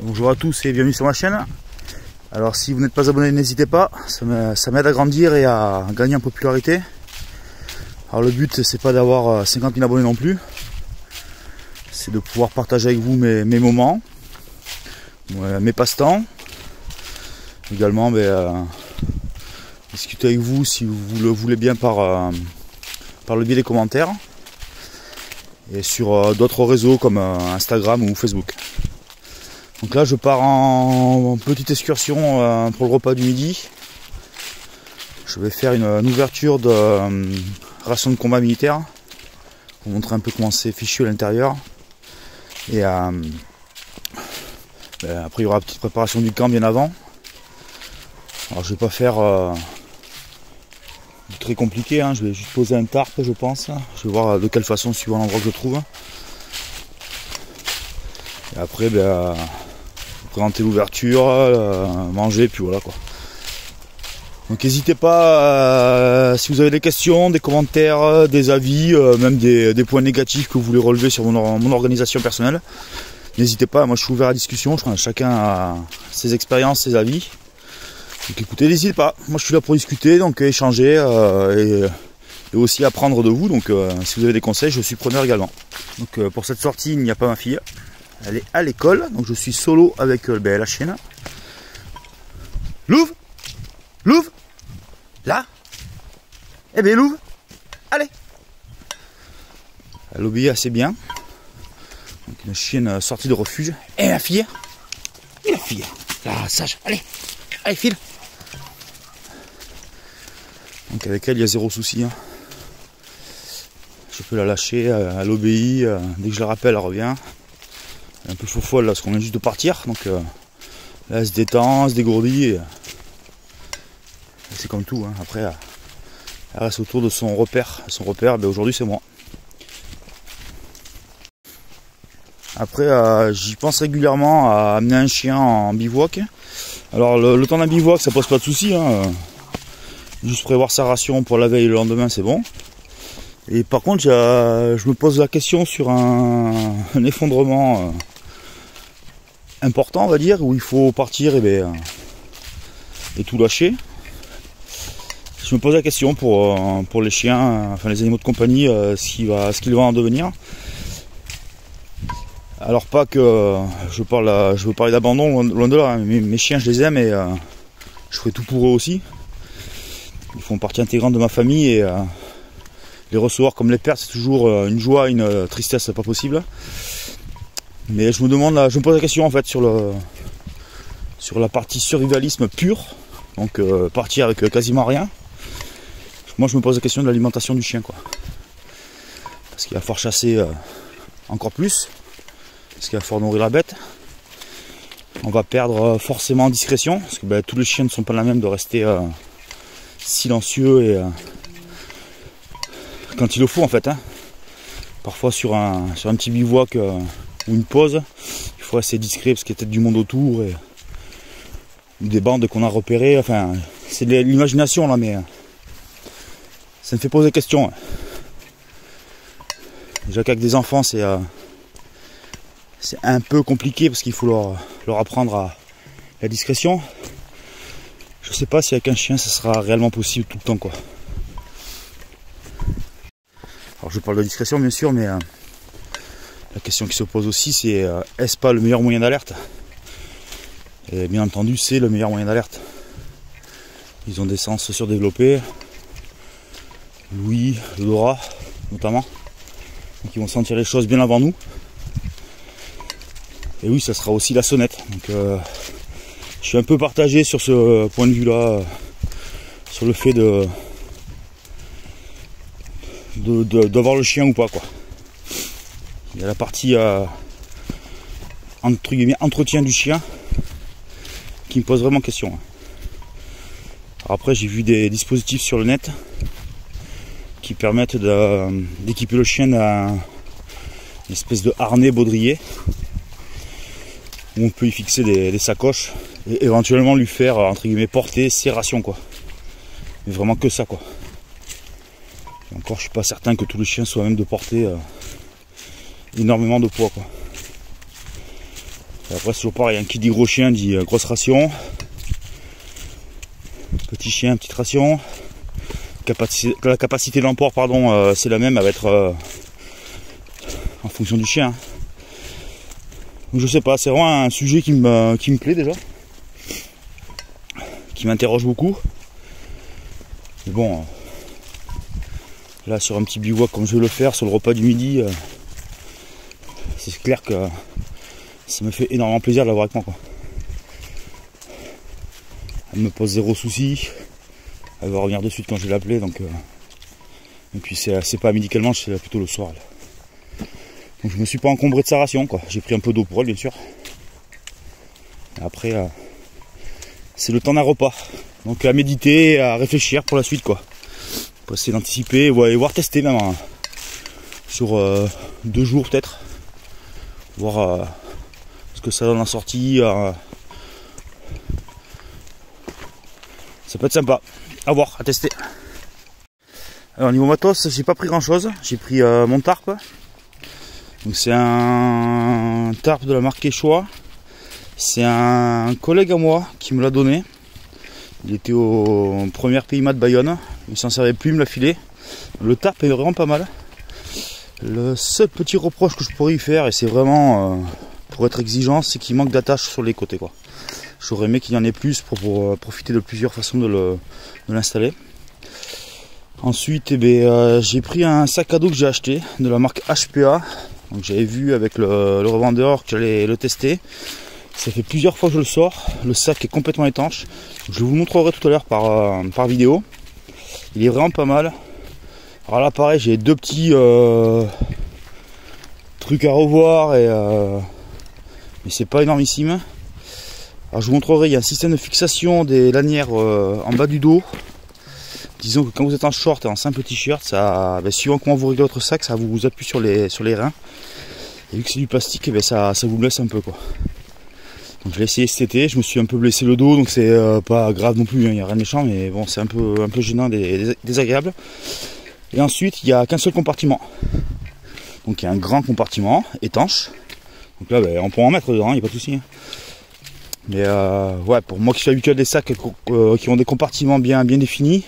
Bonjour à tous et bienvenue sur ma chaîne. Alors si vous n'êtes pas abonné, n'hésitez pas, ça m'aide à grandir et à gagner en popularité. Alors le but c'est pas d'avoir 50 000 abonnés non plus, c'est de pouvoir partager avec vous mes moments, mes passe-temps, également discuter avec vous si vous le voulez bien par le biais des commentaires et sur d'autres réseaux comme Instagram ou Facebook. Donc là je pars en petite excursion pour le repas du midi. Je vais faire une ouverture de ration de combat militaire pour montrer un peu comment c'est fichu à l'intérieur. Et après il y aura la petite préparation du camp bien avant. Alors je vais pas faire très compliqué, hein. Je vais juste poser un tarp je pense. Je vais voir de quelle façon suivant l'endroit que je trouve. Et après présenter l'ouverture, manger, puis voilà quoi. Donc n'hésitez pas, si vous avez des questions, des commentaires, des avis, même des points négatifs que vous voulez relever sur mon organisation personnelle. N'hésitez pas, moi je suis ouvert à la discussion, je crois que chacun a ses expériences, ses avis. Donc écoutez, n'hésitez pas, moi je suis là pour discuter, donc échanger et aussi apprendre de vous. Donc si vous avez des conseils, je suis preneur également. Donc pour cette sortie, il n'y a pas ma fille. Elle est à l'école, donc je suis solo avec la chienne. Louve, Louve, là. Eh bien Louve, allez. Elle obéit assez bien. Donc une chienne sortie de refuge. Et la fille, là, sage, allez, allez file. Donc avec elle il y a zéro souci, hein. Je peux la lâcher, elle obéit, dès que je la rappelle elle revient. Elle est un peu faux folle là parce qu'on vient juste de partir, donc là elle se détend, elle se dégourdit et c'est comme tout, hein. Après elle reste autour de son repère. Son repère, aujourd'hui c'est moi. Après j'y pense régulièrement à amener un chien en bivouac. Alors le temps d'un bivouac ça pose pas de soucis, hein. Juste prévoir sa ration pour la veille et le lendemain c'est bon. Et par contre je me pose la question sur un effondrement important on va dire, où il faut partir et tout lâcher. Je me pose la question pour les chiens, enfin les animaux de compagnie, ce qu'il va en devenir. Alors pas que je veux parler d'abandon, loin de là, hein. Mes chiens je les aime et je ferai tout pour eux aussi. Ils font partie intégrante de ma famille et les recevoir comme les perdre c'est toujours une joie, une tristesse pas possible. Mais je me pose la question en fait sur la partie survivalisme pur, donc partir avec quasiment rien. Moi je me pose la question de l'alimentation du chien quoi. Parce qu'il va falloir chasser encore plus, parce qu'il va falloir nourrir la bête. On va perdre forcément en discrétion, parce que tous les chiens ne sont pas la même de rester silencieux et quand il le faut en fait, hein. Parfois sur un petit bivouac ou une pause, il faut rester discret parce qu'il y a peut-être du monde autour et des bandes qu'on a repérées. Enfin, c'est de l'imagination là, mais ça me fait poser question, hein. Déjà qu'avec des enfants c'est un peu compliqué parce qu'il faut leur apprendre à la discrétion. Je sais pas si avec un chien ça sera réellement possible tout le temps quoi. Alors je parle de discrétion bien sûr, mais la question qui se pose aussi c'est est-ce pas le meilleur moyen d'alerte? Et bien entendu c'est le meilleur moyen d'alerte. Ils ont des sens surdéveloppés, l'ouïe, l'odorat notamment, donc ils vont sentir les choses bien avant nous. Et oui, ça sera aussi la sonnette. Donc je suis un peu partagé sur ce point de vue là, sur le fait d'avoir le chien ou pas quoi. Il y a la partie entre guillemets entretien du chien qui me pose vraiment question. Alors après j'ai vu des dispositifs sur le net qui permettent d'équiper le chien d'un espèce de harnais baudrier où on peut y fixer des sacoches et éventuellement lui faire entre guillemets porter ses rations quoi. Mais vraiment que ça quoi. Et encore je suis pas certain que tous les chiens soient même de porter énormément de poids quoi. Et après c'est toujours pareil, hein, qui dit gros chien dit grosse ration. Petit chien, petite ration. La capacité d'emport, pardon, c'est la même, elle va être en fonction du chien. Donc, je sais pas, c'est vraiment un sujet qui me plaît déjà, qui m'interroge beaucoup. Mais bon, là sur un petit bivouac comme je vais le faire, sur le repas du midi, c'est clair que ça me fait énormément plaisir de l'avoir avec moi, quoi. Elle me pose zéro souci. Elle va revenir de suite quand je vais l'appeler, donc et puis c'est pas à midi qu'elle mange, c'est plutôt le soir là. Donc je me suis pas encombré de sa ration, quoi. J'ai pris un peu d'eau pour elle, bien sûr. Et après c'est le temps d'un repas, donc à méditer, à réfléchir pour la suite, quoi. Pour essayer d'anticiper et voir tester même hein, sur 2 jours peut-être, voir ce que ça donne en sortie. Ça peut être sympa, à voir, à tester. Alors niveau matos, j'ai pas pris grand chose. J'ai pris mon tarp. Donc c'est un tarp de la marque Quechua. C'est un collègue à moi qui me l'a donné. Il était au premier PIMA de Bayonne. Il s'en servait plus, il me l'a filé. Le tarp est vraiment pas mal. Le seul petit reproche que je pourrais y faire, et c'est vraiment pour être exigeant, c'est qu'il manque d'attache sur les côtés, quoi. J'aurais aimé qu'il y en ait plus pour profiter de plusieurs façons de l'installer. Ensuite, j'ai pris un sac à dos que j'ai acheté de la marque HPA. Donc j'avais vu avec le revendeur que j'allais le tester. Ça fait plusieurs fois que je le sors. Le sac est complètement étanche. Je vous montrerai tout à l'heure par vidéo. Il est vraiment pas mal. Alors là pareil, j'ai 2 petits trucs à revoir mais c'est pas énormissime. Alors je vous montrerai, il y a un système de fixation des lanières en bas du dos. Disons que quand vous êtes en short et en simple t-shirt, suivant comment vous réglez votre sac, ça vous appuie sur les reins. Et vu que c'est du plastique, ça vous blesse un peu, quoi. Donc je l'ai essayé cet été, je me suis un peu blessé le dos, donc c'est pas grave non plus, il n'y a rien de méchant, mais bon c'est un peu gênant et désagréable. Et ensuite il n'y a qu'un seul compartiment. Donc il y a un grand compartiment étanche. Donc là on peut en mettre dedans, il n'y a pas de souci. Mais ouais, pour moi qui suis habitué à des sacs qui ont des compartiments bien définis,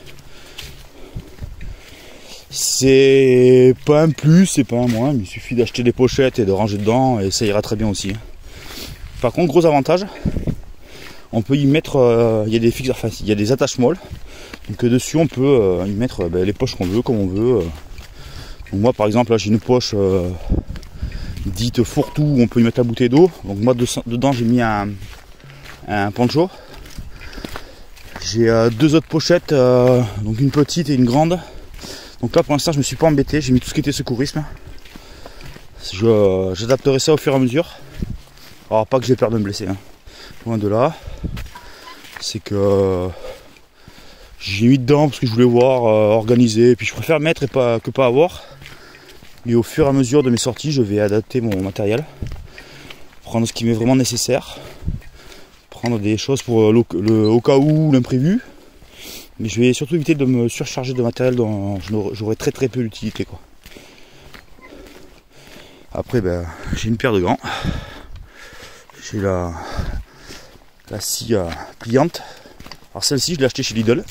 c'est pas un plus, c'est pas un moins, il suffit d'acheter des pochettes et de ranger dedans et ça ira très bien aussi. Par contre, gros avantage, on peut y mettre, il y a des attaches molles, donc dessus on peut y mettre les poches qu'on veut, comme on veut. Donc moi par exemple là j'ai une poche dite fourre-tout où on peut y mettre la bouteille d'eau, donc moi dedans j'ai mis un poncho. J'ai 2 autres pochettes, donc une petite et une grande. Donc là pour l'instant je me suis pas embêté, j'ai mis tout ce qui était secourisme. J'adapterai ça au fur et à mesure. Alors pas que j'ai peur de me blesser, hein. Loin de là. C'est que j'ai mis dedans parce que je voulais voir organiser. Et puis je préfère mettre que pas avoir. Et au fur et à mesure de mes sorties, je vais adapter mon matériel. Prendre ce qui m'est vraiment nécessaire. Prendre des choses pour au cas où, l'imprévu. Mais je vais surtout éviter de me surcharger de matériel dont j'aurai très peu d'utilité, quoi. Après j'ai une paire de gants. J'ai la scie pliante. Alors celle-ci je l'ai achetée chez Lidl.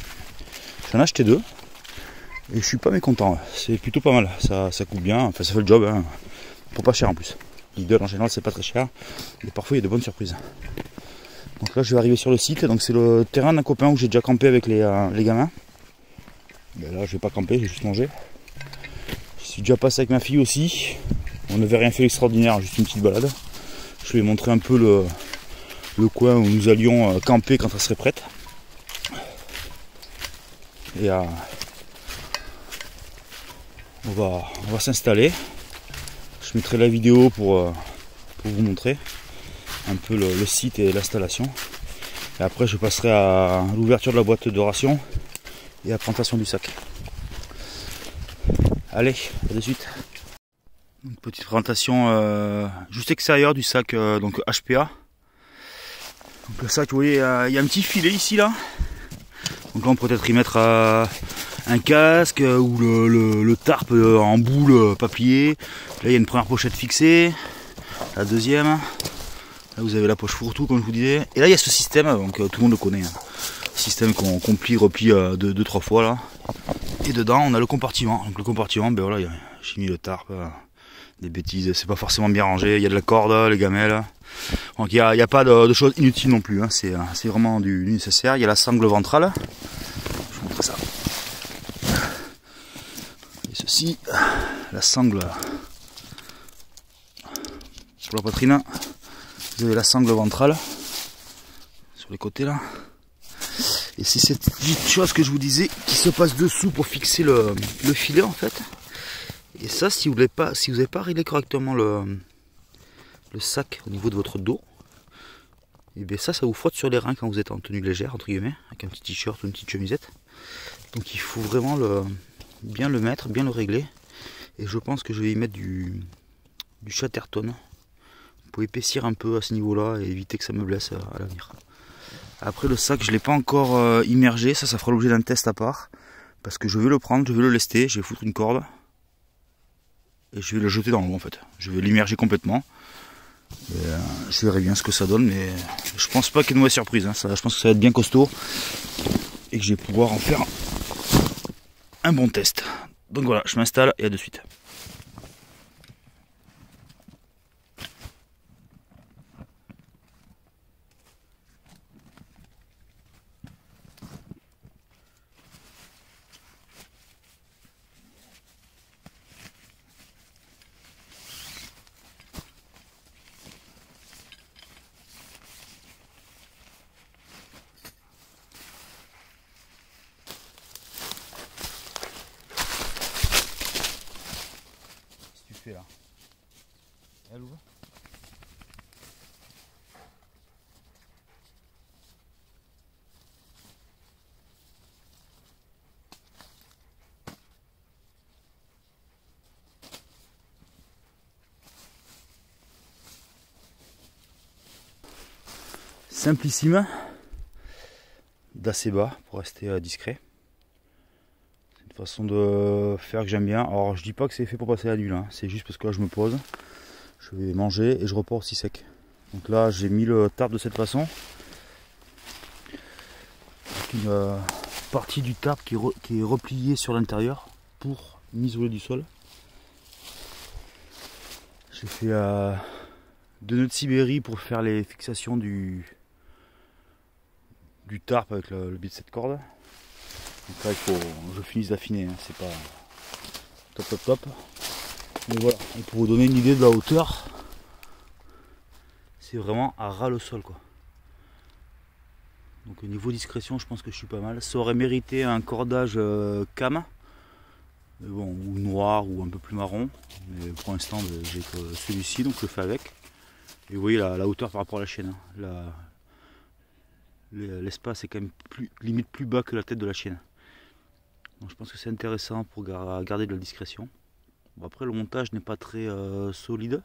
J'en ai acheté 2. Et je suis pas mécontent. C'est plutôt pas mal. Ça coûte bien. Enfin ça fait le job, hein. Pour pas cher en plus. Lidl en général c'est pas très cher. Mais parfois il y a de bonnes surprises. Donc là je vais arriver sur le site. Donc c'est le terrain d'un copain où j'ai déjà campé avec les gamins. Ben là je vais pas camper, je vais juste manger. Je suis déjà passé avec ma fille aussi. On n'avait rien fait d'extraordinaire, juste une petite balade. Je lui ai montré un peu le coin où nous allions camper quand elle serait prête. Et on va s'installer. Je mettrai la vidéo pour vous montrer un peu le site et l'installation. Et après je passerai à l'ouverture de la boîte de ration et à la présentation du sac. Allez, à de suite. Une petite présentation juste extérieure du sac donc HPA. Donc le sac, vous voyez, il y a un petit filet ici là. Donc là on peut peut-être y mettre un casque ou le tarp en boule papier. Là il y a une première pochette fixée, la deuxième. Là vous avez la poche fourre-tout comme je vous disais. Et là il y a ce système, donc tout le monde le connaît. Hein. Système qu'on plie, replie 2-3 fois là. Et dedans on a le compartiment. Donc le compartiment, ben voilà, j'ai mis le tarp, des bêtises, c'est pas forcément bien rangé. Il y a de la corde, les gamelles. Donc il n'y a pas de choses inutiles non plus. Hein. C'est vraiment du nécessaire. Il y a la sangle ventrale. Je vous montre ça. Et ceci, la sangle pour la poitrine. Vous avez la sangle ventrale sur les côtés là. Et c'est cette petite chose que je vous disais qui se passe dessous pour fixer le filet en fait. Et ça, si vous n'avez pas réglé correctement le sac au niveau de votre dos, et bien ça vous frotte sur les reins quand vous êtes en tenue légère entre guillemets, avec un petit t-shirt ou une petite chemisette. Donc il faut vraiment bien le mettre, bien le régler. Et je pense que je vais y mettre du Chatterton pour épaissir un peu à ce niveau là et éviter que ça me blesse à l'avenir. Après le sac je ne l'ai pas encore immergé, ça fera l'objet d'un test à part. Parce que je vais le prendre, je vais le lester, je vais foutre une corde. Et je vais le jeter dans l'eau en fait. Je vais l'immerger complètement. Et, je verrai bien ce que ça donne, mais je pense pas qu'il y ait de mauvaise surprise. Hein. Je pense que ça va être bien costaud. Et que je vais pouvoir en faire un bon test. Donc voilà, je m'installe et à de suite. Là. Elle ouvre. Simplissime, d'assez bas pour rester discret. Façon de faire que j'aime bien. Alors je dis pas que c'est fait pour passer la nuit là, c'est juste parce que là je me pose, je vais manger et je repars aussi sec. Donc là j'ai mis le tarp de cette façon, avec une partie du tarp qui est repliée sur l'intérieur pour m'isoler du sol. J'ai fait 2 nœuds de Sibérie pour faire les fixations du tarp avec le biais de cette corde. Donc là il faut que je finisse d'affiner, hein. C'est pas top. Mais voilà, et pour vous donner une idée de la hauteur, c'est vraiment à ras le sol quoi. Donc au niveau discrétion je pense que je suis pas mal. Ça aurait mérité un cordage cam, mais bon, ou noir ou un peu plus marron. Mais pour l'instant j'ai que celui-ci, donc je le fais avec. Et vous voyez la hauteur par rapport à la chaîne. Hein. L'espace est quand même limite plus bas que la tête de la chienne. Donc je pense que c'est intéressant pour garder de la discrétion. Bon, après le montage n'est pas très solide,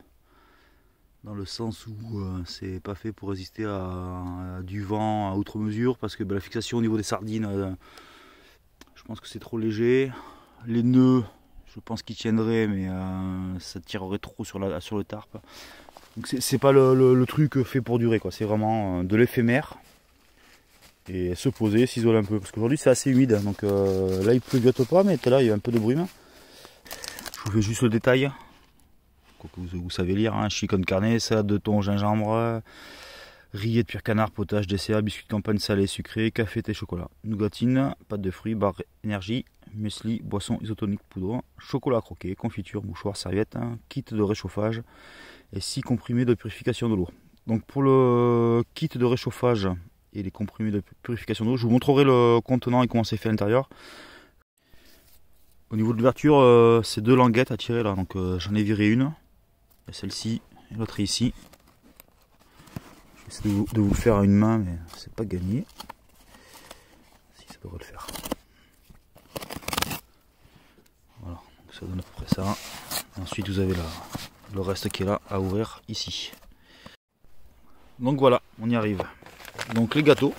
dans le sens où c'est pas fait pour résister à du vent à outre mesure, parce que la fixation au niveau des sardines, je pense que c'est trop léger. Les nœuds, je pense qu'ils tiendraient, mais ça tirerait trop sur le tarp. Donc c'est pas le truc fait pour durer quoi. C'est vraiment de l'éphémère. Et se poser, s'isoler un peu, parce qu'aujourd'hui c'est assez humide, donc là il pleuviote pas, mais là il y a un peu de brume. Je vous fais juste le détail, quoique vous savez lire, hein. Chicken carné, salade de thon, gingembre, rillette de cuir canard, potage, dessert, biscuit de campagne salé, sucré, café, thé, chocolat, nougatine, pâte de fruits, barre énergie, muesli, boisson isotonique poudre, chocolat croqué, confiture, mouchoir, serviette, hein, kit de réchauffage et 6 comprimés de purification de l'eau. Donc pour le kit de réchauffage et les comprimés de purification d'eau, je vous montrerai le contenant et comment c'est fait à l'intérieur. Au niveau de l'ouverture, c'est 2 languettes à tirer là, donc j'en ai viré une, celle-ci et l'autre est ici. Je vais essayer de vous le faire à une main, mais c'est pas gagné. Si, ça devrait le faire. Voilà, donc ça donne à peu près ça. Ensuite vous avez le reste qui est là à ouvrir ici. Donc voilà, on y arrive. Donc les gâteaux.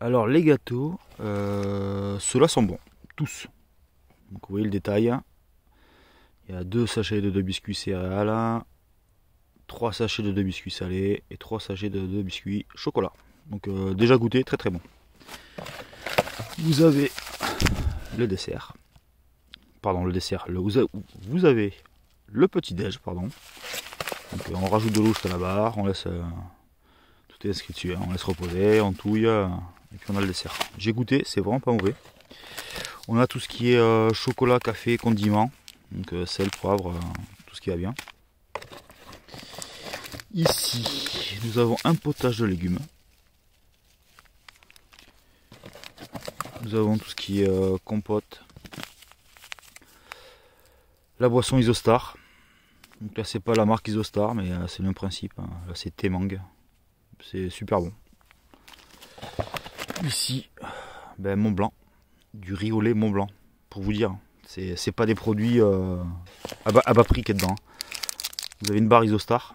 Alors les gâteaux, ceux-là sont bons, tous. Donc vous voyez le détail. Il y a 2 sachets de biscuits céréales, 3 sachets de 2 biscuits salés et 3 sachets de 2 biscuits chocolat. Donc déjà goûté, très très bon. Vous avez le dessert. Pardon, le dessert. Vous avez le petit déj, pardon. Donc on rajoute de l'eau jusqu'à la barre, on laisse tout est inscrit dessus, hein, on laisse reposer, on touille et puis on a le dessert. J'ai goûté, c'est vraiment pas mauvais. On a tout ce qui est chocolat, café, condiments, donc sel, poivre, tout ce qui va bien. Ici, nous avons un potage de légumes. Nous avons tout ce qui est compote. La boisson Isostar. Donc là, c'est pas la marque Isostar, mais c'est le même principe. Hein. Là, c'est thé mangue. C'est super bon. Ici, ben, Mont Blanc. Du riz au lait Mont Blanc. Pour vous dire, c'est pas des produits à bas prix qu'il y a dedans. Vous avez une barre Isostar.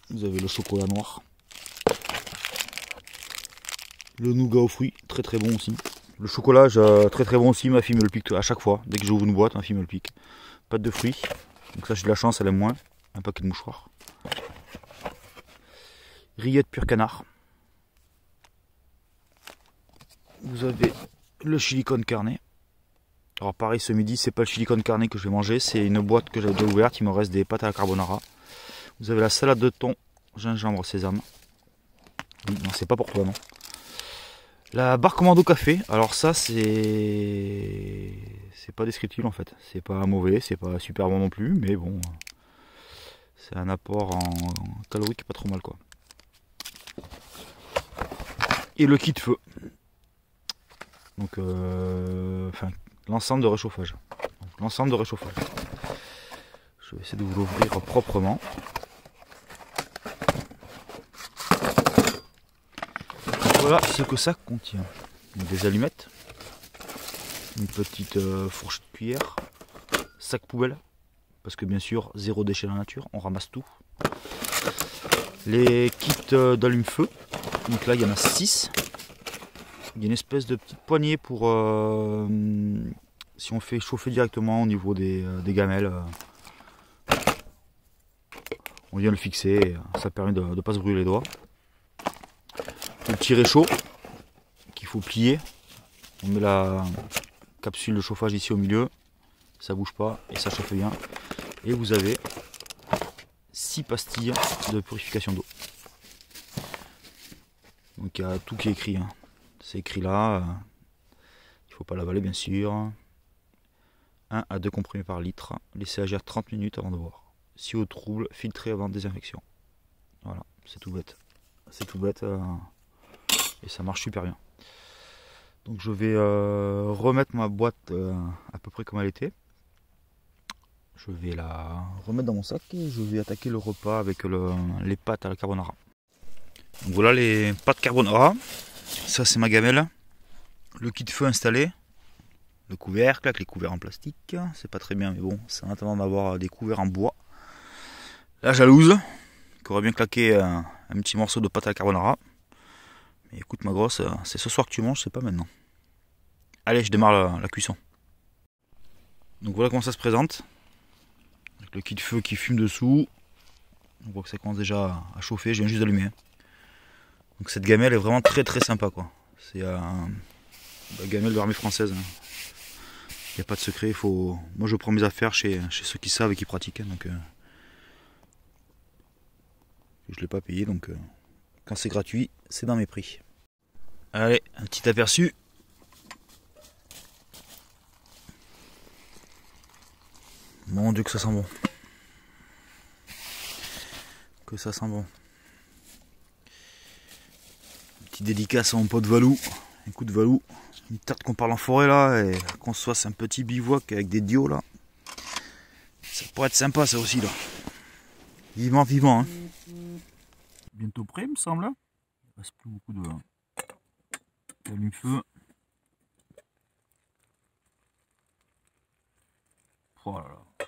Vous avez le chocolat noir. Le nougat aux fruits, très très bon aussi. Le chocolat, très très bon aussi, ma fille me le pique à chaque fois. Dès que j'ouvre une boîte, ma fille me le pique. Pâte de fruits. Donc ça j'ai de la chance, elle aime moins. Un paquet de mouchoirs. Rillettes pur canard. Vous avez le chili con carne. Alors pareil, ce midi, c'est pas le chili con carne que je vais manger, c'est une boîte que j'ai déjà ouverte. Il me reste des pâtes à la carbonara. Vous avez la salade de thon, gingembre, sésame. Oui, non, c'est pas pour toi, non. La barre commando café, alors ça c'est pas descriptif en fait, c'est pas mauvais, c'est pas super bon non plus, mais bon, c'est un apport en calories qui est pas trop mal quoi. Et le kit feu, donc enfin l'ensemble de réchauffage, je vais essayer de vous l'ouvrir proprement. Voilà ce que ça contient. Donc, des allumettes, une petite fourchette cuillère, sac poubelle, parce que bien sûr, zéro déchet dans la nature, on ramasse tout. Les kits d'allume-feu, donc là il y en a 6. Il y a une espèce de petite poignée pour si on fait chauffer directement au niveau des gamelles. On vient le fixer, ça permet de ne pas se brûler les doigts. Le petit réchaud qu'il faut plier. On met la capsule de chauffage ici au milieu, ça bouge pas et ça chauffe bien. Et vous avez 6 pastilles de purification d'eau. Donc il y a tout qui est écrit. Hein. C'est écrit là. Il ne faut pas l'avaler bien sûr. 1 à 2 comprimés par litre. Laissez agir 30 minutes avant de boire. Si au trouble, filtrez avant désinfection. Voilà, c'est tout bête. C'est tout bête. Et ça marche super bien. Donc je vais remettre ma boîte à peu près comme elle était. Je vais la remettre dans mon sac et je vais attaquer le repas avec les pâtes à la carbonara. Donc voilà les pâtes carbonara. Ça c'est ma gamelle. Le kit feu installé. Le couvercle avec les couverts en plastique. C'est pas très bien mais bon, c'est en attendant d'avoir des couverts en bois. La jalouse, qui aurait bien claqué un petit morceau de pâte à la carbonara. Mais écoute ma grosse, c'est ce soir que tu manges, c'est pas maintenant. Allez, je démarre la cuisson. Donc voilà comment ça se présente. Avec le kit de feu qui fume dessous. On voit que ça commence déjà à chauffer, je viens juste d'allumer. Donc cette gamelle est vraiment très très sympa quoi. C'est la gamelle de l'armée française. Il n'y a pas de secret, moi je prends mes affaires chez ceux qui savent et qui pratiquent. Donc je ne l'ai pas payé, donc quand c'est gratuit, c'est dans mes prix. Allez, un petit aperçu. Mon Dieu que ça sent bon. Que ça sent bon. Petit dédicace à mon pote Valou. Un coup de Valou. Une tarte qu'on parle en forêt là et qu'on se fasse un petit bivouac avec des dios là. Ça pourrait être sympa ça aussi là. Vivement, vivant. Hein. Bientôt prêt il me semble. Il reste plus beaucoup d'allume-feu. Oh là là.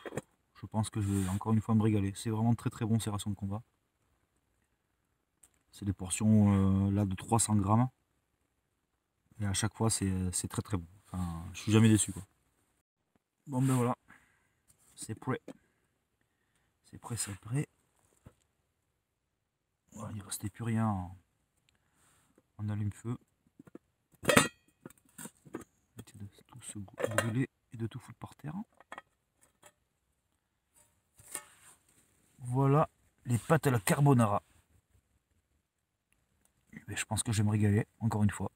Je pense que je vais encore une fois me régaler. C'est vraiment très très bon ces rations de combat. C'est des portions là de 300 grammes. Et à chaque fois c'est très très bon. Enfin, je suis jamais déçu quoi. Bon ben voilà. C'est prêt. C'est prêt, c'est prêt. Voilà, il ne restait plus rien. On allume feu. De tout se brûler et de tout foutre par terre. Voilà les pâtes à la carbonara. Et je pense que je vais me régaler, encore une fois.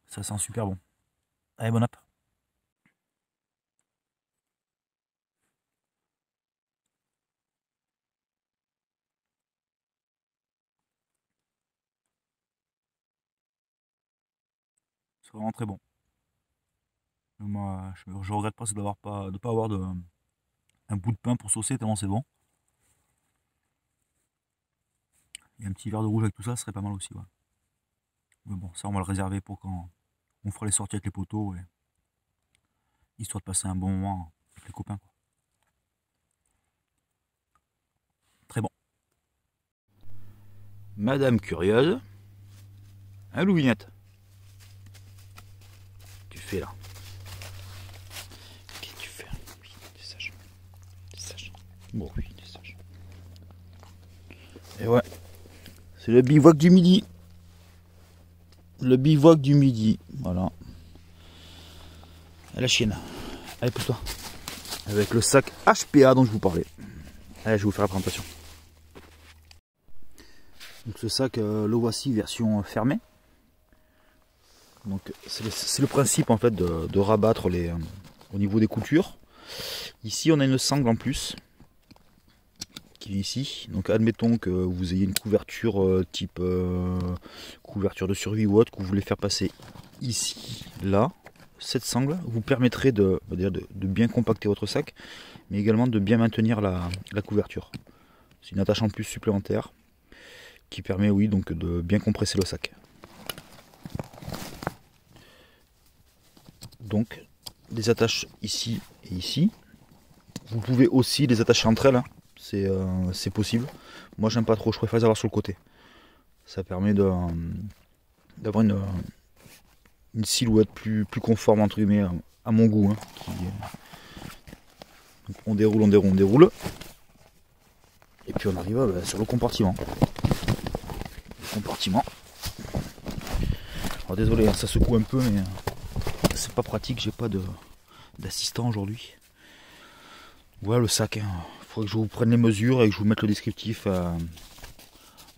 Ça sent super bon. Allez, bon app. C'est vraiment très bon. Moi, je regrette pas de ne pas avoir un bout de pain pour saucer tellement c'est bon. Et un petit verre de rouge avec tout ça, ce serait pas mal aussi. Ouais. Mais bon, ça on va le réserver pour quand on fera les sorties avec les poteaux. Et histoire de passer un bon moment avec les copains. Quoi. Très bon. Madame curieuse. Hein, Louvinette? Tu fais là. Qu'est-ce que tu fais? Oui, t'es sage. T'es sage. Bon, oui, t'es sage. Et ouais. C'est le bivouac du midi. Le bivouac du midi. Voilà. Et la chienne. Allez, pousse-toi. Avec le sac HPA dont je vous parlais. Allez, je vais vous faire la présentation. Donc ce sac, le voici version fermée. Donc c'est le principe en fait de rabattre au niveau des coutures. Ici on a une sangle en plus qui est ici. Donc admettons que vous ayez une couverture type couverture de survie ou autre que vous voulez faire passer ici, là. Cette sangle vous permettrait de bien compacter votre sac, mais également de bien maintenir la couverture. C'est une attache en plus supplémentaire qui permet, oui, donc de bien compresser le sac. Donc, des attaches ici et ici. Vous pouvez aussi les attacher entre elles, hein. C'est possible. Moi, j'aime pas trop, je préfère les avoir sur le côté. Ça permet d'avoir une silhouette plus conforme, entre guillemets, à mon goût. Hein, donc, on déroule. Et puis on arrive sur le compartiment. Alors désolé, ça secoue un peu, mais c'est pas pratique, j'ai pas d'assistant aujourd'hui. Voilà le sac, il faudrait que je vous prenne les mesures et que je vous mette le descriptif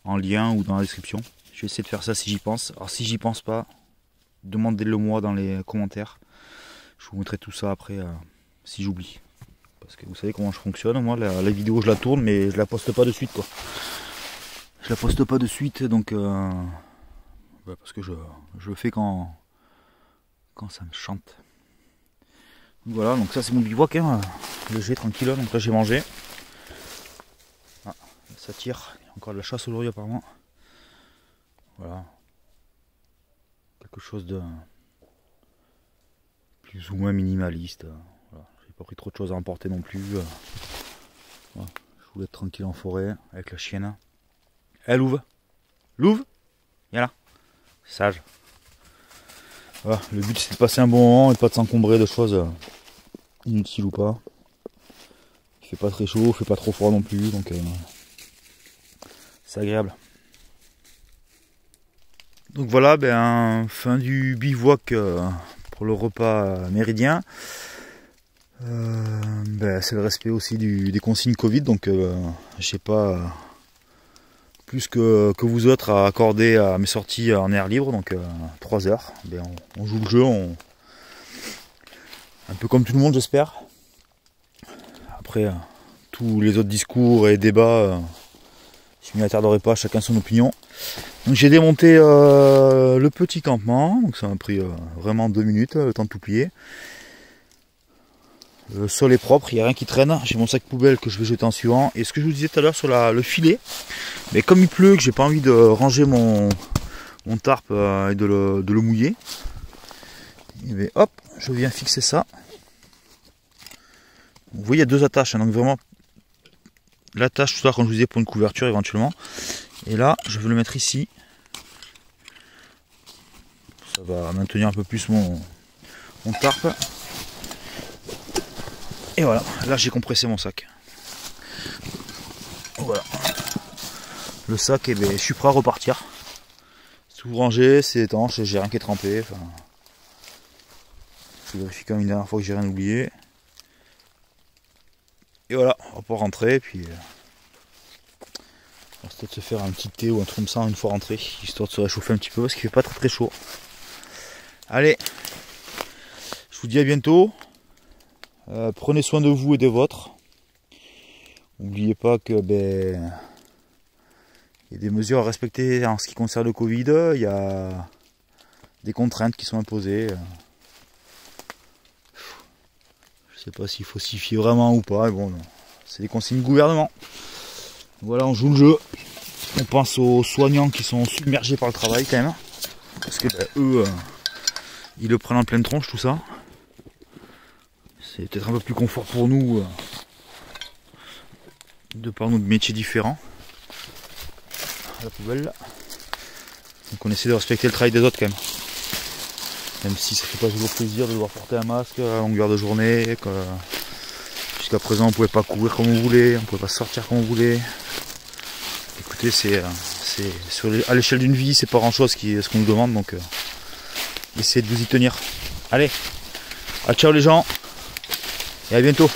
en lien ou dans la description. Je vais essayer de faire ça si j'y pense. Alors si j'y pense pas, demandez-le moi dans les commentaires. Je vous mettrai tout ça après si j'oublie. Parce que vous savez comment je fonctionne, moi la vidéo je la tourne mais je la poste pas de suite quoi. Je la poste pas de suite donc parce que je le fais quand ça me chante. Donc voilà, donc ça c'est mon bivouac, hein, léger, tranquille, donc là j'ai mangé. Ah, ça tire, il y a encore de la chasse aujourd'hui apparemment. Voilà. Quelque chose de plus ou moins minimaliste. Voilà. J'ai pas pris trop de choses à emporter non plus. Voilà. Je voulais être tranquille en forêt avec la chienne. Elle Louve, viens là, sage. Voilà, le but c'est de passer un bon moment et de pas de s'encombrer de choses inutiles ou pas. Il fait pas très chaud, il fait pas trop froid non plus, donc c'est agréable. Donc voilà, fin du bivouac pour le repas méridien. C'est le respect aussi des consignes Covid, donc j'ai pas plus que vous autres à accorder à mes sorties en air libre, donc 3 heures. On joue le jeu, un peu comme tout le monde j'espère. Après tous les autres discours et débats, je m'y attarderai pas, chacun son opinion. Donc j'ai démonté le petit campement, donc ça m'a pris vraiment 2 minutes, le temps de tout plier. Le sol est propre, il n'y a rien qui traîne. J'ai mon sac poubelle que je vais jeter en suivant. Et ce que je vous disais tout à l'heure sur le filet, mais comme il pleut, que j'ai pas envie de ranger mon tarp et de le mouiller, et bien, hop, je viens fixer ça. Vous voyez, il y a 2 attaches, hein, donc vraiment l'attache tout à l'heure quand je vous disais pour une couverture éventuellement. Et là, je vais le mettre ici. Ça va maintenir un peu plus mon tarp. Et voilà, là j'ai compressé mon sac. Voilà. Le sac, eh ben, je suis prêt à repartir. C'est tout rangé, c'est étanche, j'ai rien qui est trempé. Enfin, je vérifie quand même une dernière fois que j'ai rien oublié. Et voilà, on va pouvoir rentrer. Puis on va peut-être se faire un petit thé ou un truc comme ça une fois rentré, histoire de se réchauffer un petit peu parce qu'il fait pas très chaud. Allez, je vous dis à bientôt. Prenez soin de vous et des vôtres. N'oubliez pas que il y a des mesures à respecter en ce qui concerne le Covid. Il y a des contraintes qui sont imposées. Je sais pas s'il faut s'y fier vraiment ou pas. Mais bon, c'est des consignes du gouvernement. Voilà, on joue le jeu. On pense aux soignants qui sont submergés par le travail quand même. Parce que eux, ils le prennent en pleine tronche tout ça. C'est peut-être un peu plus confort pour nous. De par nos métiers différents. La poubelle là. Donc on essaie de respecter le travail des autres quand même. Même si ça fait pas toujours plaisir de devoir porter un masque à longueur de journée. Jusqu'à présent on pouvait pas courir comme on voulait, on pouvait pas sortir comme on voulait. Écoutez, à l'échelle d'une vie, c'est pas grand chose ce qu'on nous demande, donc essayez de vous y tenir. Allez, ciao les gens, et à bientôt.